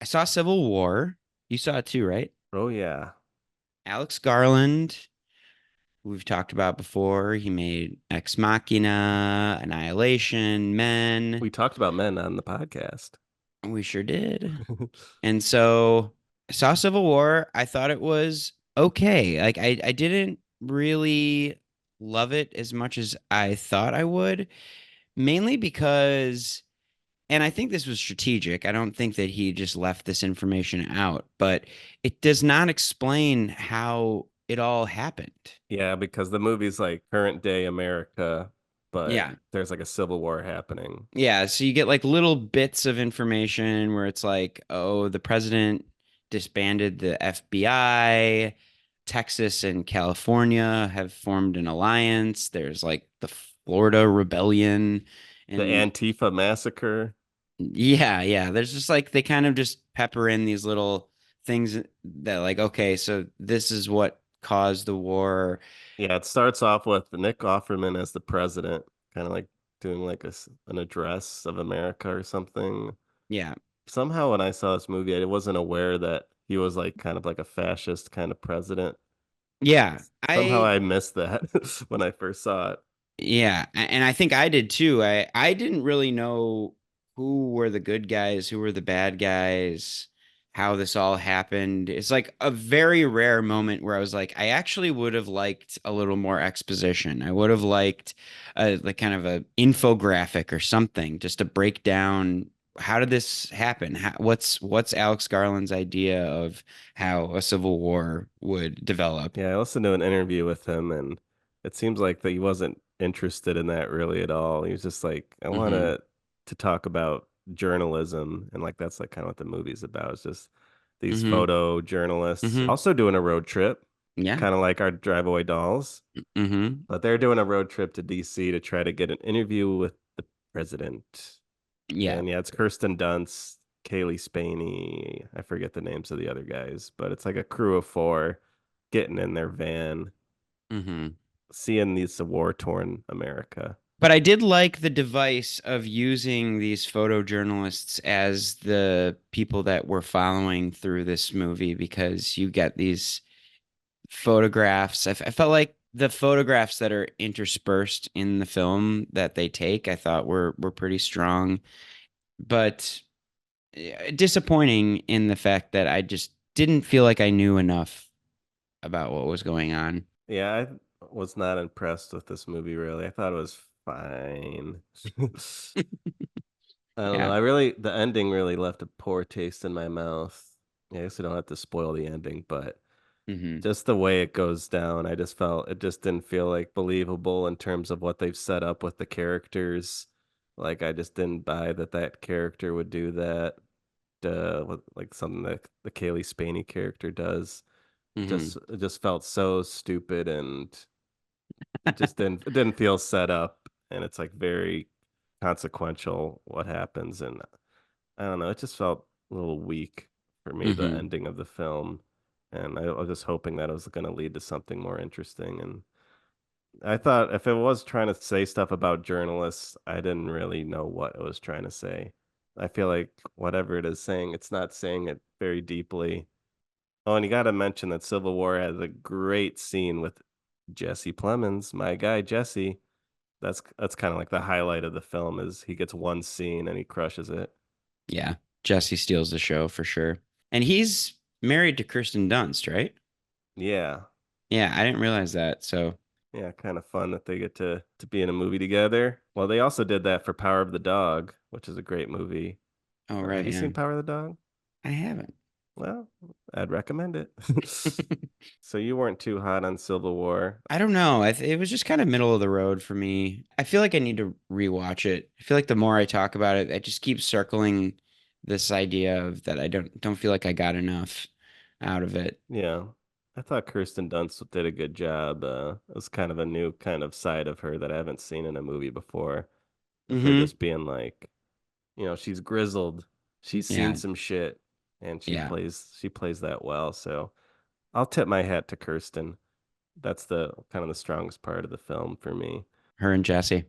saw Civil War. You saw it too, right? Oh yeah. Alex Garland, who we've talked about before. He made Ex Machina, Annihilation, Men. We talked about Men on the podcast. We sure did. And so I saw Civil War. I thought it was okay. Like I didn't really love it as much as I thought I would, mainly because, and I think this was strategic. I don't think that he just left this information out, but it does not explain how it all happened. Yeah, because the movie's like current day America, but Yeah. there's like a civil war happening. Yeah, so you get like little bits of information where it's like, oh, the president disbanded the FBI. Texas and California have formed an alliance. There's like the Florida Rebellion. The And Antifa massacre. yeah, yeah, there's just like they kind of just pepper in these little things that like, okay, so this is what caused the war. Yeah, it starts off with Nick Offerman as the president, kind of like doing like an address of America or something. Yeah. Somehow when I saw this movie, I wasn't aware that he was like kind of like a fascist kind of president. Yeah. Somehow I I missed that when I first saw it. Yeah, and I think I did too. I didn't really know who were the good guys, who were the bad guys, how this all happened. It's like a very rare moment where I was like, I actually would have liked a little more exposition. I would have liked a like kind of a infographic or something just to break down how did this happen? What's Alex Garland's idea of how a civil war would develop? Yeah, I listened to an interview with him, and it seems like that he wasn't interested in that really at all. He was just like, I want Hmm. to talk about journalism, and like that's like kind of what the movie's about. It's just these Hmm. photo journalists Hmm. also doing a road trip, Yeah. kind of like our Drive Away Dolls, Hmm. but they're doing a road trip to DC to try to get an interview with the president. Yeah. And yeah, it's Kirsten Dunst, Kaylee Spaney. I forget the names of the other guys, but it's like a crew of four getting in their van, Hmm. seeing these war-torn America. But I did like the device of using these photojournalists as the people that we're following through this movie because you get these photographs. I felt like the photographs that are interspersed in the film that they take, I thought were pretty strong, but disappointing in the fact that I just didn't feel like I knew enough about what was going on. Yeah, I was not impressed with this movie really. I thought it was fine. I don't know. Yeah. The ending really left a poor taste in my mouth. Yeah, I guess I don't have to spoil the ending, but Hmm. just the way it goes down, I just felt it just didn't feel like believable in terms of what they've set up with the characters. Like I just didn't buy that that character would do that. Like something that the Kaylee Spaney character does. Hmm. It just felt so stupid, and it didn't feel set up, and it's like very consequential what happens, and I don't know, it just felt a little weak for me, the Hmm. ending of the film. And I was just hoping that it was going to lead to something more interesting. And I thought if it was trying to say stuff about journalists, I didn't really know what it was trying to say. I feel like whatever it is saying, it's not saying it very deeply. Oh, and you got to mention that Civil War has a great scene with Jesse Plemons, my guy Jesse. That's kind of like the highlight of the film is he gets one scene and he crushes it. Yeah, Jesse steals the show for sure. And he's married to Kirsten Dunst, right? Yeah. Yeah, I didn't realize that. So, Yeah, kind of fun that they get to be in a movie together. Well, they also did that for Power of the Dog, which is a great movie. oh Have right, you yeah. seen Power of the Dog? I haven't. Well, I'd recommend it. So you weren't too hot on Civil War. I don't know. It was just kind of middle of the road for me. I feel like I need to rewatch it. I feel like the more I talk about it, I just keep circling this idea of that I don't feel like I got enough out of it. Yeah. I thought Kirsten Dunst did a good job. It was kind of a new kind of side of her that I haven't seen in a movie before. Of her Hmm. just being like, she's grizzled. She's seen Yeah, some shit, and yeah. she plays that well. So I'll tip my hat to Kirsten. That's the kind of the strongest part of the film for me. Her and Jesse.